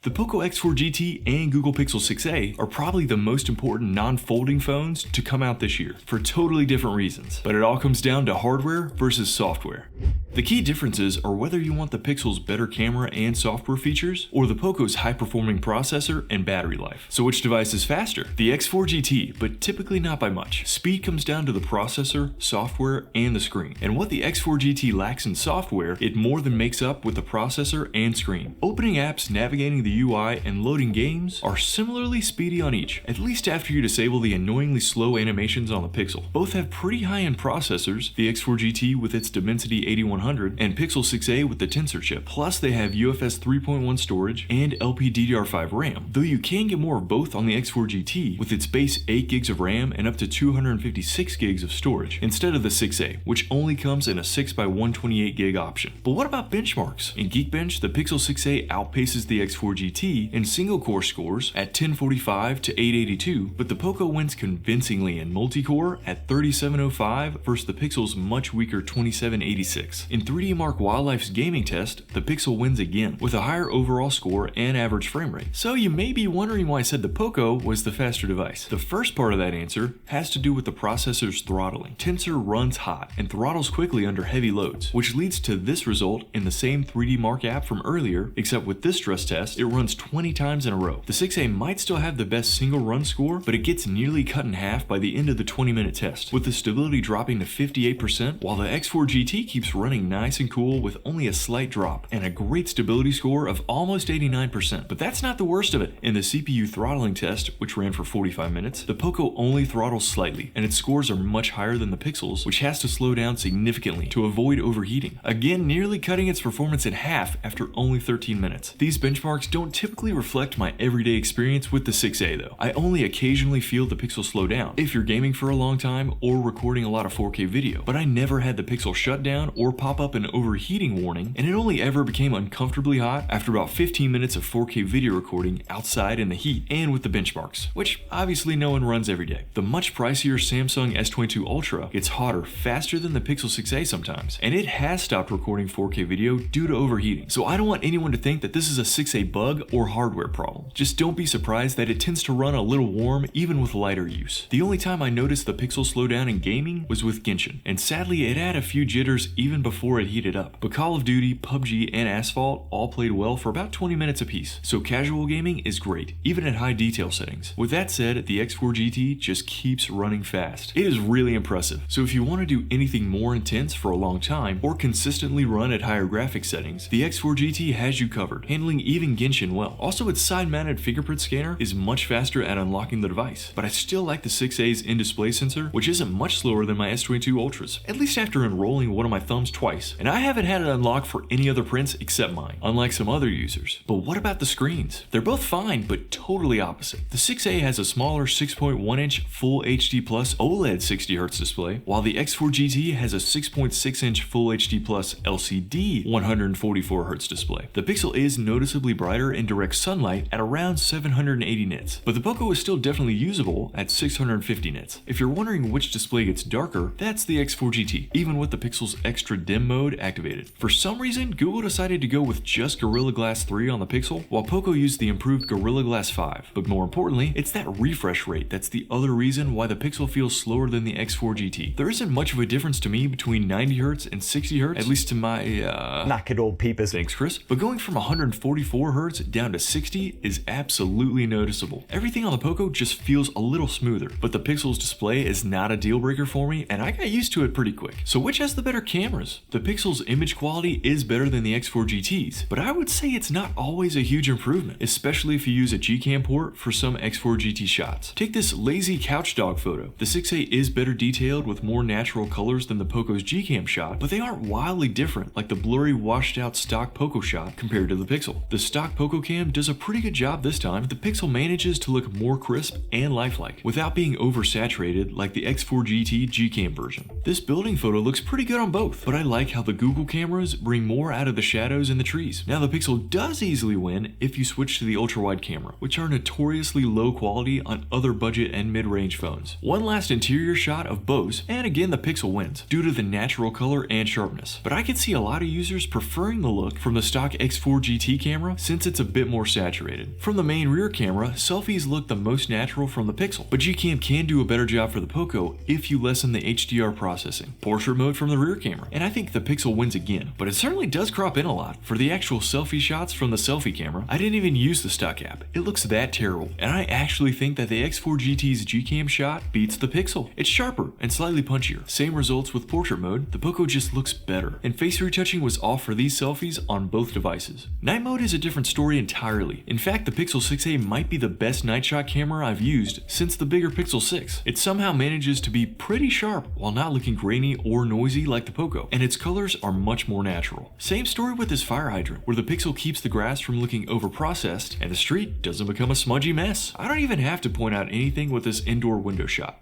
The Poco X4 GT and Google Pixel 6a are probably the most important non-folding phones to come out this year, for totally different reasons, but it all comes down to hardware versus software. The key differences are whether you want the Pixel's better camera and software features, or the Poco's high-performing processor and battery life. So which device is faster? The X4 GT, but typically not by much. Speed comes down to the processor, software, and the screen. And what the X4 GT lacks in software, it more than makes up with the processor and screen. Opening apps, navigating the UI, and loading games are similarly speedy on each, at least after you disable the annoyingly slow animations on the Pixel. Both have pretty high-end processors, the X4 GT with its Dimensity 8100 and Pixel 6a with the Tensor chip. Plus they have UFS 3.1 storage and LPDDR5 RAM, though you can get more of both on the X4 GT with its base 8 gigs of RAM and up to 256 gigs of storage, instead of the 6a, which only comes in a 6x128 gig option. But what about benchmarks? In Geekbench, the Pixel 6a outpaces the X4 GT in single-core scores at 1045 to 882, but the Poco wins convincingly in multi-core at 3705 versus the Pixel's much weaker 2786. In 3D Mark Wildlife's gaming test, the Pixel wins again, with a higher overall score and average frame rate. So you may be wondering why I said the Poco was the faster device. The first part of that answer has to do with the processor's throttling. Tensor runs hot and throttles quickly under heavy loads, which leads to this result in the same 3D Mark app from earlier, except with this stress test, it runs 20 times in a row. The 6a might still have the best single run score, but it gets nearly cut in half by the end of the 20-minute test, with the stability dropping to 58%, while the X4 GT keeps running nice and cool with only a slight drop, and a great stability score of almost 89%. But that's not the worst of it. In the CPU throttling test, which ran for 45 minutes, the Poco only throttles slightly, and its scores are much higher than the Pixel's, which has to slow down significantly to avoid overheating, again nearly cutting its performance in half after only 13 minutes. These benchmarks don't typically reflect my everyday experience with the 6a though. I only occasionally feel the Pixel slow down, if you're gaming for a long time or recording a lot of 4K video, but I never had the Pixel shut down or pop up an overheating warning, and it only ever became uncomfortably hot after about 15 minutes of 4K video recording outside in the heat and with the benchmarks, which obviously no one runs every day. The much pricier Samsung S22 Ultra gets hotter faster than the Pixel 6a sometimes, and it has stopped recording 4K video due to overheating. So I don't want anyone to think that this is a 6a bug or hardware problem. Just don't be surprised that it tends to run a little warm even with lighter use. The only time I noticed the Pixel slow down in gaming was with Genshin, and sadly it had a few jitters even before it heated up. But Call of Duty, PUBG, and Asphalt all played well for about 20 minutes apiece, so casual gaming is great, even at high detail settings. With that said, the X4 GT just keeps running fast. It is really impressive, so if you want to do anything more intense for a long time, or consistently run at higher graphics settings, the X4 GT has you covered, handling even Genshin well. Also, its side-mounted fingerprint scanner is much faster at unlocking the device, but I still like the 6a's in-display sensor, which isn't much slower than my S22 Ultras, at least after enrolling one of my thumbs twice, and I haven't had it unlocked for any other prints except mine, unlike some other users. But what about the screens? They're both fine, but totally opposite. The 6a has a smaller 6.1-inch Full HD Plus OLED 60Hz display, while the X4 GT has a 6.6-inch Full HD Plus LCD 144Hz display. The Pixel is noticeably brighter in direct sunlight at around 780 nits, but the Poco is still definitely usable at 650 nits. If you're wondering which display gets darker, that's the X4 GT, even with the Pixel's extra dim mode activated. For some reason, Google decided to go with just Gorilla Glass 3 on the Pixel, while Poco used the improved Gorilla Glass 5. But more importantly, it's that refresh rate that's the other reason why the Pixel feels slower than the X4 GT. There isn't much of a difference to me between 90Hz and 60Hz, at least to my knackered old peepers. Thanks, Chris. But going from 144Hz down to 60 is absolutely noticeable. Everything on the Poco just feels a little smoother, but the Pixel's display is not a deal breaker for me, and I got used to it pretty quick. So which has the better cameras? The Pixel's image quality is better than the X4 GT's, but I would say it's not always a huge improvement, especially if you use a GCam port for some X4 GT shots. Take this lazy couch dog photo. The 6a is better detailed with more natural colors than the Poco's GCam shot, but they aren't wildly different like the blurry washed out stock Poco shot compared to the Pixel. The stock Poco cam does a pretty good job this time, but the Pixel manages to look more crisp and lifelike without being oversaturated like the X4 GT GCam version. This building photo looks pretty good on both, but I like how the Google cameras bring more out of the shadows in the trees. Now the Pixel does easily win if you switch to the ultra-wide camera, which are notoriously low quality on other budget and mid-range phones. One last interior shot of Bose, and again the Pixel wins, due to the natural color and sharpness. But I could see a lot of users preferring the look from the stock X4 GT camera since it's a bit more saturated. From the main rear camera, selfies look the most natural from the Pixel, but GCam can do a better job for the Poco if you lessen the HDR processing. Portrait mode from the rear camera, and I think the Pixel wins again, but it certainly does crop in a lot. For the actual selfie shots from the selfie camera, I didn't even use the stock app. It looks that terrible, and I actually think that the X4 GT's GCam shot beats the Pixel. It's sharper and slightly punchier. Same results with portrait mode, the Poco just looks better. And face retouching was off for these selfies on both devices. Night mode is a different story entirely. In fact, the Pixel 6a might be the best night shot camera I've used since the bigger Pixel 6. It somehow manages to be pretty sharp while not looking grainy or noisy like the Poco, and its colors are much more natural. Same story with this fire hydrant, where the Pixel keeps the grass from looking over-processed and the street doesn't become a smudgy mess. I don't even have to point out anything with this indoor window shot.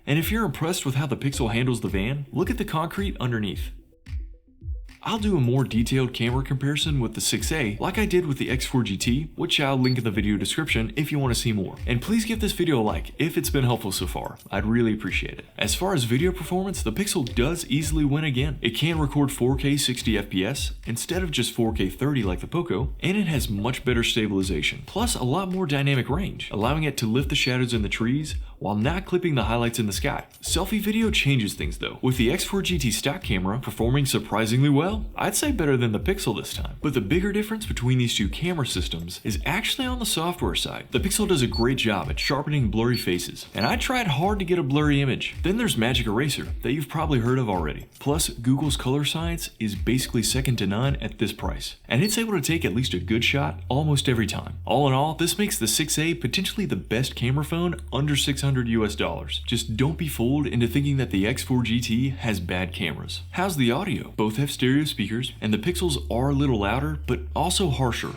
And if you're impressed with how the Pixel handles the van, look at the concrete underneath. I'll do a more detailed camera comparison with the 6a like I did with the X4 GT, which I'll link in the video description if you want to see more. And please give this video a like if it's been helpful so far. I'd really appreciate it. As far as video performance, the Pixel does easily win again. It can record 4K 60 FPS instead of just 4K 30 like the Poco, and it has much better stabilization, plus a lot more dynamic range, allowing it to lift the shadows in the trees while not clipping the highlights in the sky. Selfie video changes things though, with the X4 GT stock camera performing surprisingly well. I'd say better than the Pixel this time. But the bigger difference between these two camera systems is actually on the software side. The Pixel does a great job at sharpening blurry faces, and I tried hard to get a blurry image. Then there's Magic Eraser, that you've probably heard of already. Plus, Google's color science is basically second to none at this price, and it's able to take at least a good shot almost every time. All in all, this makes the 6a potentially the best camera phone under $600 US. Just don't be fooled into thinking that the X4 GT has bad cameras. How's the audio? Both have stereo speakers, and the Pixels are a little louder, but also harsher.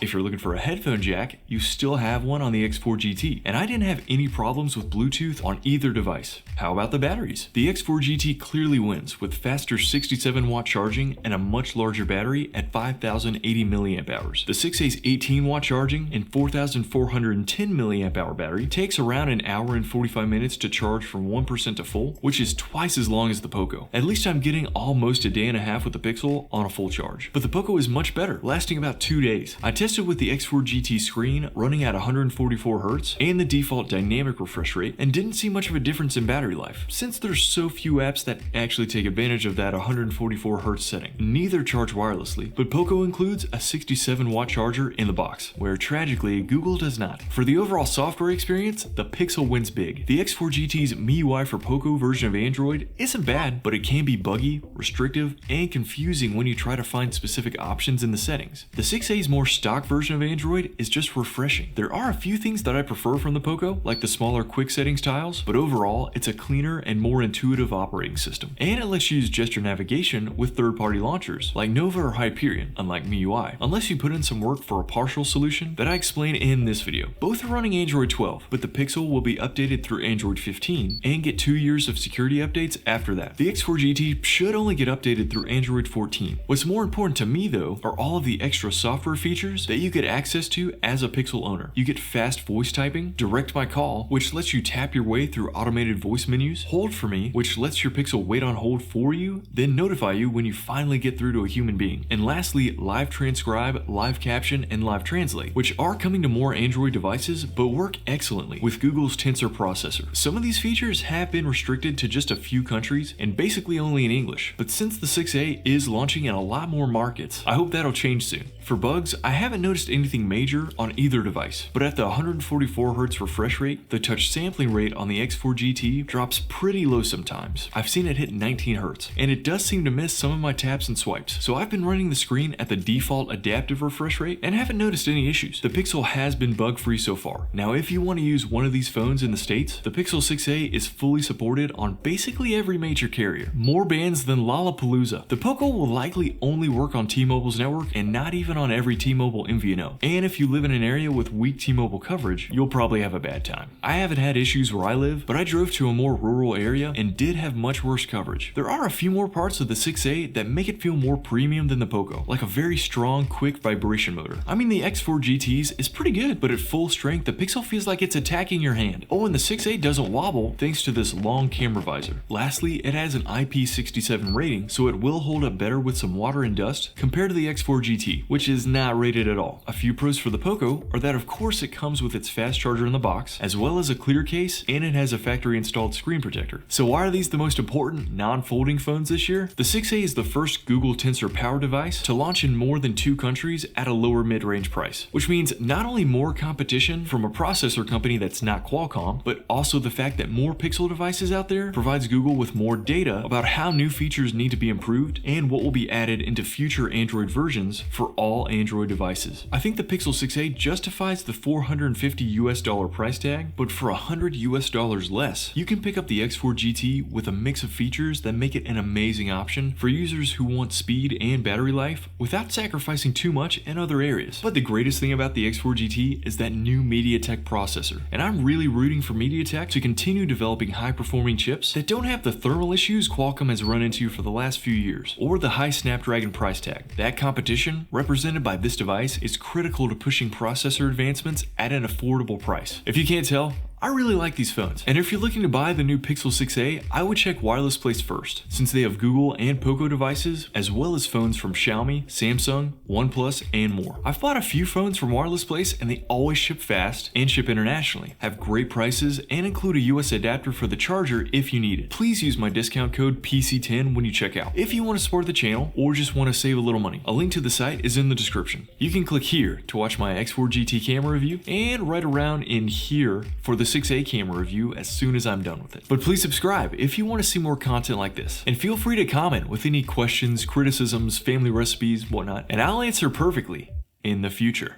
If you're looking for a headphone jack, you still have one on the X4 GT, and I didn't have any problems with Bluetooth on either device. How about the batteries? The X4 GT clearly wins with faster 67-watt charging and a much larger battery at 5,080 mAh. The 6a's 18-watt charging and 4,410 mAh battery takes around an hour and 45 minutes to charge from 1% to full, which is twice as long as the Poco. At least I'm getting almost a day and a half with the Pixel on a full charge. But the Poco is much better, lasting about 2 days. I tested with the X4 GT screen running at 144 Hz and the default dynamic refresh rate, and didn't see much of a difference in battery life, since there's so few apps that actually take advantage of that 144 Hz setting. Neither charge wirelessly, but Poco includes a 67-watt charger in the box, where tragically Google does not. For the overall software experience, the Pixel wins big. The X4 GT's MIUI for Poco version of Android isn't bad, but it can be buggy, restrictive, and confusing when you try to find specific options in the settings. The 6a's more stock version of Android is just refreshing. There are a few things that I prefer from the Poco, like the smaller quick settings tiles, but overall it's a cleaner and more intuitive operating system. And it lets you use gesture navigation with third-party launchers like Nova or Hyperion, unlike MIUI, unless you put in some work for a partial solution that I explain in this video. Both are running Android 12, but the Pixel will be updated through Android 15 and get 2 years of security updates after that. The X4 GT should only get updated through Android 14. What's more important to me though are all of the extra software features that you get access to as a Pixel owner. You get fast voice typing, direct by call, which lets you tap your way through automated voice menus, hold for me, which lets your Pixel wait on hold for you, then notify you when you finally get through to a human being. And lastly, live transcribe, live caption, and live translate, which are coming to more Android devices, but work excellently with Google's Tensor processor. Some of these features have been restricted to just a few countries and basically only in English, but since the 6a is launching in a lot more markets, I hope that'll change soon. For bugs, I haven't haven't noticed anything major on either device, but at the 144Hz refresh rate, the touch sampling rate on the X4 GT drops pretty low sometimes. I've seen it hit 19Hz, and it does seem to miss some of my taps and swipes, so I've been running the screen at the default adaptive refresh rate and haven't noticed any issues. The Pixel has been bug-free so far. Now, if you want to use one of these phones in the States, the Pixel 6a is fully supported on basically every major carrier. More bands than Lollapalooza. The Poco will likely only work on T-Mobile's network and not even on every T-Mobile MVNO. And if you live in an area with weak T-Mobile coverage, you'll probably have a bad time. I haven't had issues where I live, but I drove to a more rural area and did have much worse coverage. There are a few more parts of the 6a that make it feel more premium than the Poco, like a very strong, quick vibration motor. I mean, the X4 GT's is pretty good, but at full strength, the Pixel feels like it's attacking your hand. Oh, and the 6a doesn't wobble thanks to this long camera visor. Lastly, it has an IP67 rating, so it will hold up better with some water and dust compared to the X4 GT, which is not rated at all. A few pros for the Poco are that of course it comes with its fast charger in the box, as well as a clear case, and it has a factory installed screen protector. So why are these the most important non-folding phones this year? The 6a is the first Google Tensor Power device to launch in more than 2 countries at a lower mid-range price, which means not only more competition from a processor company that's not Qualcomm, but also the fact that more Pixel devices out there provides Google with more data about how new features need to be improved and what will be added into future Android versions for all Android devices. I think the Pixel 6a justifies the $450 price tag, but for $100 less, you can pick up the X4 GT with a mix of features that make it an amazing option for users who want speed and battery life without sacrificing too much in other areas. But the greatest thing about the X4 GT is that new MediaTek processor, and I'm really rooting for MediaTek to continue developing high-performing chips that don't have the thermal issues Qualcomm has run into for the last few years, or the high Snapdragon price tag. That competition, represented by this device, is critical to pushing processor advancements at an affordable price. If you can't tell, I really like these phones, and if you're looking to buy the new Pixel 6a, I would check Wireless Place first, since they have Google and Poco devices, as well as phones from Xiaomi, Samsung, OnePlus, and more. I've bought a few phones from Wireless Place, and they always ship fast and ship internationally, have great prices, and include a US adapter for the charger if you need it. Please use my discount code PC10 when you check out, if you want to support the channel or just want to save a little money. A link to the site is in the description. You can click here to watch my X4 GT camera review, and right around in here for the 6a camera review as soon as I'm done with it. But please subscribe if you want to see more content like this, and feel free to comment with any questions, criticisms, family recipes, whatnot, and I'll answer perfectly in the future.